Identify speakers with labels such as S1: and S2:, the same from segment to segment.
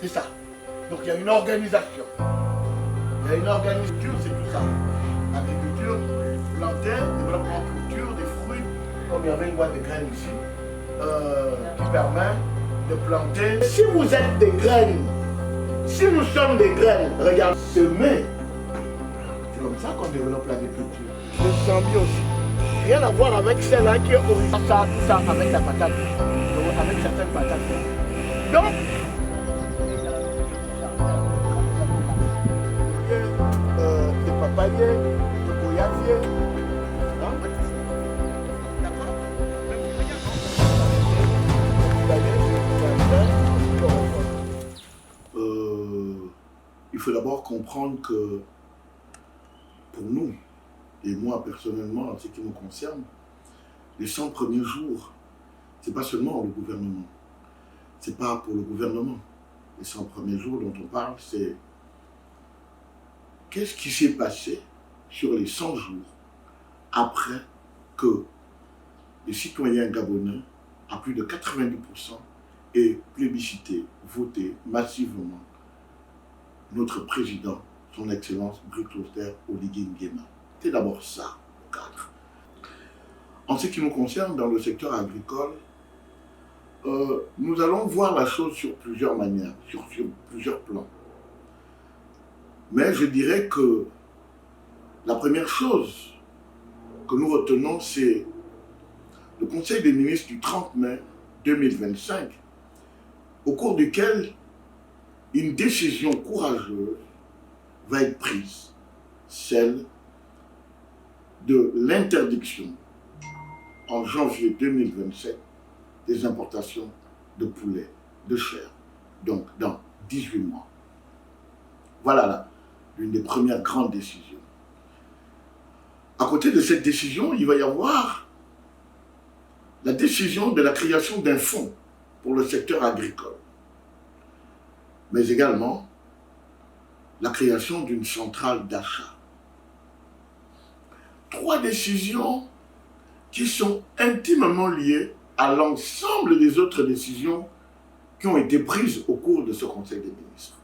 S1: C'est ça. Donc il y a une organisation. Il y a une organisation, c'est tout ça. Agriculture, plantain, développement culture, des fruits, comme il y avait une boîte de graines ici, qui permet de planter. Si vous êtes des graines, si nous sommes des graines, regarde, semer. C'est comme ça qu'on développe l'agriculture. Le symbiose. Rien à voir avec celle-là qui est originale, tout ça avec la patate, avec certaines patates. Donc, des papayers, des goyaviers. Il faut d'abord comprendre que pour nous, et moi personnellement, en ce qui me concerne, les 100 premiers jours, ce n'est pas seulement le gouvernement. Ce n'est pas pour le gouvernement. Les 100 premiers jours dont on parle, c'est qu'est-ce qui s'est passé sur les 100 jours après que les citoyens gabonais, à plus de 90%, aient plébiscité, voté massivement notre président, son Excellence Britt-Kloster Oligui Nguema. C'est d'abord ça, le cadre. En ce qui nous concerne, dans le secteur agricole, nous allons voir la chose sur plusieurs manières, sur plusieurs plans. Mais je dirais que la première chose que nous retenons, c'est le Conseil des ministres du 30 mai 2025, au cours duquel une décision courageuse va être prise, celle de l'interdiction en janvier 2027 des importations de poulet, de chair, donc dans 18 mois. Voilà l'une des premières grandes décisions. À côté de cette décision, il va y avoir la décision de la création d'un fonds pour le secteur agricole, mais également la création d'une centrale d'achat. 3 décisions qui sont intimement liées à l'ensemble des autres décisions qui ont été prises au cours de ce Conseil des ministres.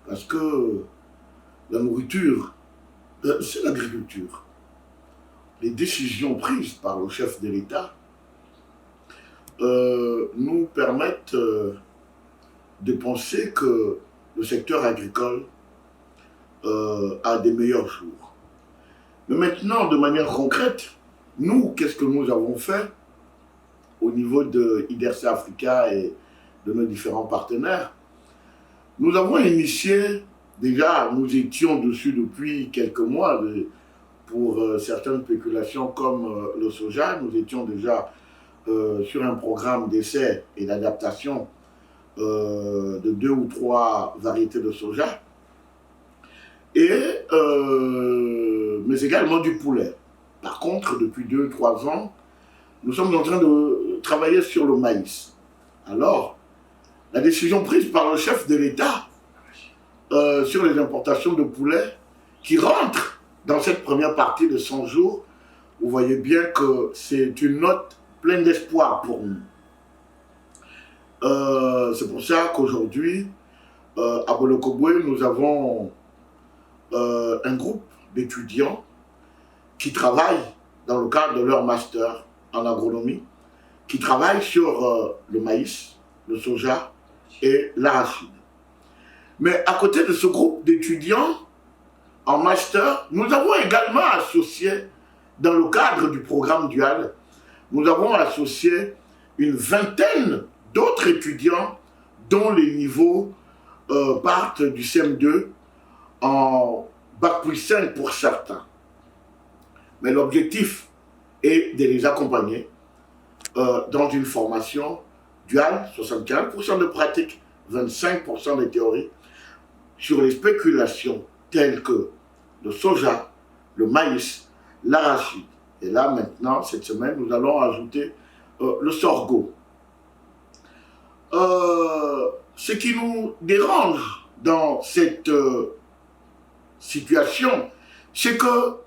S1: Parce que la nourriture, c'est l'agriculture. Les décisions prises par le chef de l'État nous permettent de penser que le secteur agricole a des meilleurs jours. Mais maintenant, de manière concrète, nous, qu'est-ce que nous avons fait au niveau de IDERSA Africa et de nos différents partenaires? Nous avons initié, déjà, nous étions dessus depuis quelques mois, pour certaines spéculations comme le soja, nous étions déjà sur un programme d'essai et d'adaptation de 2 ou 3 variétés de soja, mais également du poulet. Par contre, depuis 2-3 ans, nous sommes en train de travailler sur le maïs. Alors, la décision prise par le chef de l'État sur les importations de poulet qui rentrent dans cette première partie de 100 jours, vous voyez bien que c'est une note pleine d'espoir pour nous. C'est pour ça qu'aujourd'hui, à Bolokobwe, nous avons un groupe d'étudiants qui travaillent dans le cadre de leur master en agronomie, qui travaillent sur le maïs, le soja et l'arachide. Mais à côté de ce groupe d'étudiants en master, nous avons également associé, dans le cadre du programme dual, nous avons associé une vingtaine d'autres étudiants dont les niveaux partent du CM2 en Bac plus 5 pour certains. Mais l'objectif est de les accompagner dans une formation duale, 75% de pratique, 25% de théorie, sur les spéculations telles que le soja, le maïs, l'arachide. Et là maintenant, cette semaine, nous allons ajouter le sorgho. Ce qui nous dérange dans cette situation, c'est que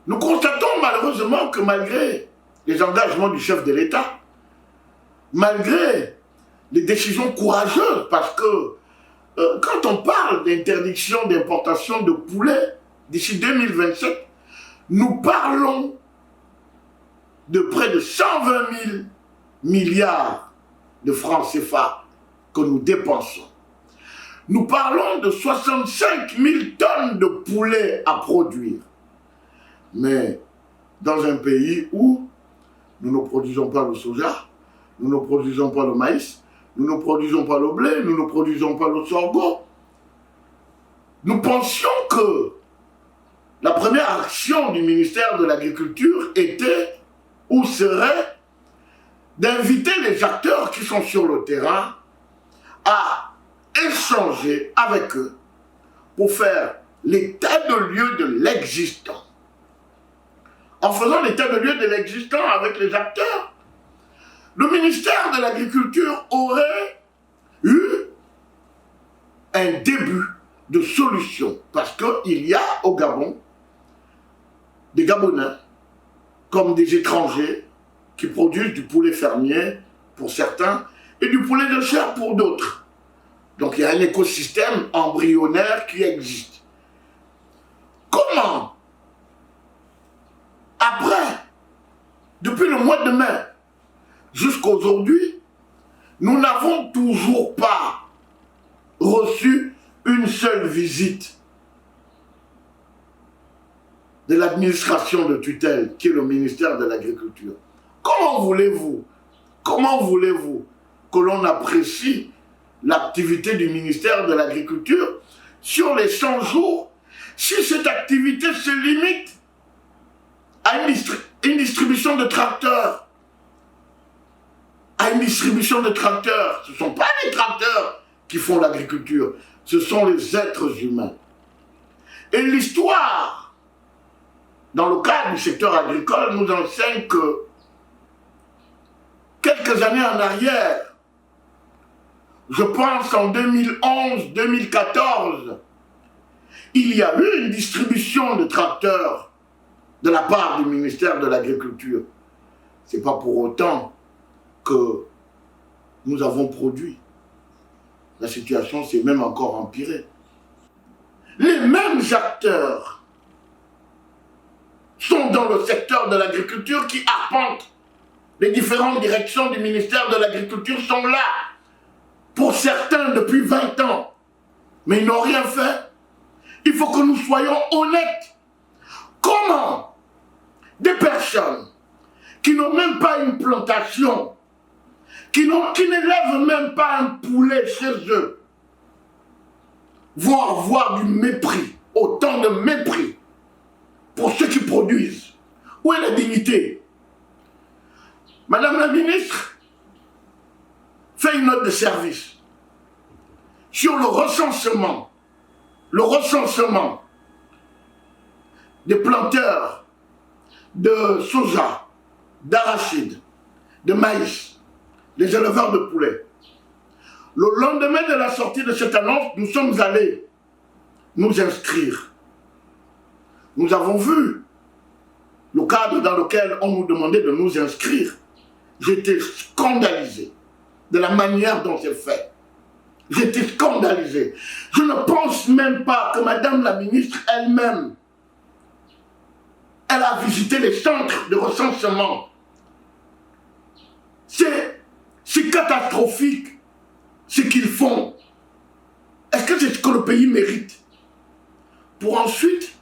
S1: nous constatons malheureusement que malgré les engagements du chef de l'État, malgré des décisions courageuses parce que quand on parle d'interdiction d'importation de poulet d'ici 2027, nous parlons de près de 120 000 milliards de francs CFA que nous dépensons. Nous parlons de 65 000 tonnes de poulet à produire. Mais dans un pays où nous ne produisons pas le soja, nous ne produisons pas le maïs, nous ne produisons pas le blé, nous ne produisons pas le sorgho. Nous pensions que la première action du ministère de l'Agriculture était ou serait d'inviter les acteurs qui sont sur le terrain à échanger avec eux pour faire l'état de lieu de l'existant. En faisant l'état de lieu de l'existant avec les acteurs, le ministère de l'Agriculture aurait eu un début de solution. Parce qu'il y a au Gabon des Gabonais comme des étrangers qui produisent du poulet fermier pour certains et du poulet de chair pour d'autres. Donc il y a un écosystème embryonnaire qui existe. Comment, après, depuis le mois de mai jusqu'à aujourd'hui, nous n'avons toujours pas reçu une seule visite de l'administration de tutelle, qui est le ministère de l'Agriculture? Comment voulez-vous que l'on apprécie l'activité du ministère de l'Agriculture sur les 100 jours si cette activité se limite à une distribution de tracteurs? À une distribution de tracteurs. Ce ne sont pas les tracteurs qui font l'agriculture, ce sont les êtres humains. Et l'histoire, dans le cadre du secteur agricole, nous enseigne que quelques années en arrière, je pense en 2011-2014, il y a eu une distribution de tracteurs de la part du ministère de l'Agriculture. Ce n'est pas pour autant que nous avons produit. La situation s'est même encore empirée. Les mêmes acteurs sont dans le secteur de l'agriculture qui arpentent les différentes directions du ministère de l'Agriculture, sont là, pour certains depuis 20 ans, mais ils n'ont rien fait. Il faut que nous soyons honnêtes. Comment des personnes qui n'ont même pas une plantation, qui n'élèvent même pas un poulet chez eux, vont avoir du mépris, autant de mépris pour ceux qui produisent? Où est la dignité? Madame la ministre fait une note de service sur le recensement des planteurs de soja, d'arachide, de maïs, des éleveurs de poulets. Le lendemain de la sortie de cette annonce, nous sommes allés nous inscrire. Nous avons vu le cadre dans lequel on nous demandait de nous inscrire. J'étais scandalisé de la manière dont c'est fait. J'étais scandalisé. Je ne pense même pas que Madame la ministre elle-même, elle a visité les centres de recensement. C'est catastrophique ce qu'ils font. Est-ce que c'est ce que le pays mérite? Pour ensuite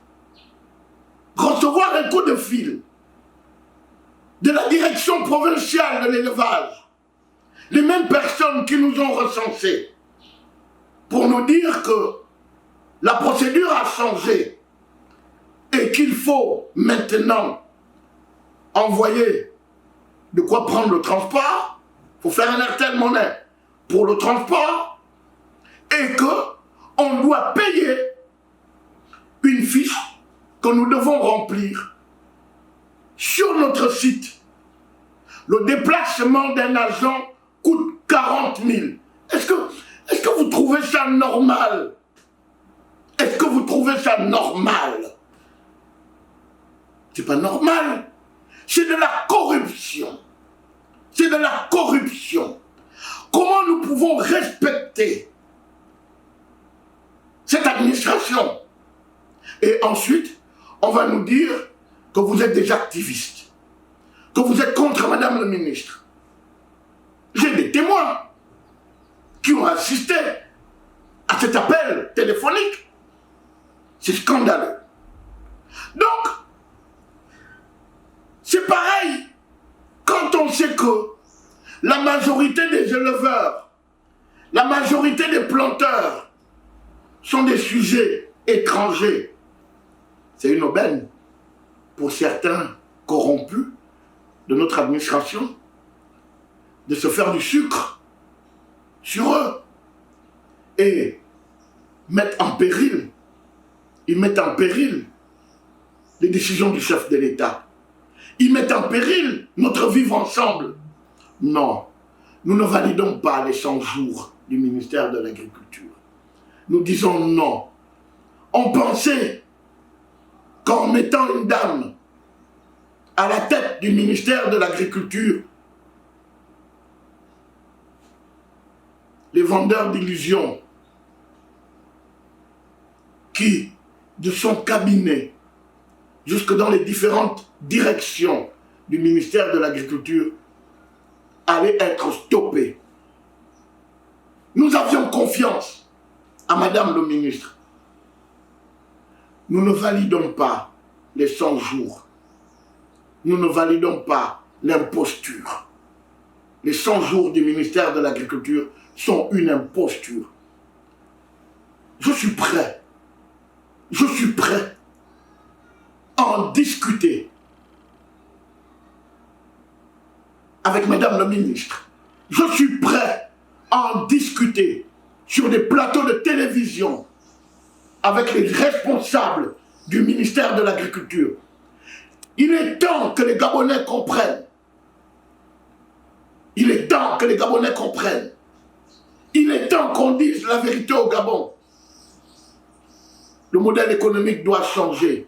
S1: recevoir un coup de fil de la direction provinciale de l'élevage, les mêmes personnes qui nous ont recensés, pour nous dire que la procédure a changé et qu'il faut maintenant envoyer de quoi prendre le transport. Il faut faire un RTL monnaie pour le transport et qu'on doit payer une fiche que nous devons remplir sur notre site. Le déplacement d'un agent coûte 40 000. Est-ce que vous trouvez ça normal? Est-ce que vous trouvez ça normal? C'est pas normal. C'est de la corruption. C'est de la corruption. Comment nous pouvons respecter cette administration? Et ensuite, on va nous dire que vous êtes des activistes, que vous êtes contre Madame le ministre. J'ai des témoins qui ont assisté à cet appel téléphonique. C'est scandaleux. Donc, c'est pareil quand on sait que la majorité des éleveurs, la majorité des planteurs sont des sujets étrangers. C'est une aubaine pour certains corrompus de notre administration de se faire du sucre sur eux et mettre en péril, ils mettent en péril les décisions du chef de l'État. Ils mettent en péril notre vivre ensemble. Non, nous ne validons pas les 100 jours du ministère de l'Agriculture. Nous disons non. On pensait qu'en mettant une dame à la tête du ministère de l'Agriculture, les vendeurs d'illusions qui, de son cabinet, jusque dans les différentes directions du ministère de l'Agriculture, allaient être stoppés. Nous avions confiance à Madame le ministre. Nous ne validons pas les 100 jours. Nous ne validons pas l'imposture. Les 100 jours du ministère de l'Agriculture sont une imposture. Je suis prêt à en discuter avec Madame le ministre. Je suis prêt à en discuter sur des plateaux de télévision avec les responsables du ministère de l'Agriculture. Il est temps que les Gabonais comprennent. Il est temps que les Gabonais comprennent. Il est temps qu'on dise la vérité au Gabon. Le modèle économique doit changer.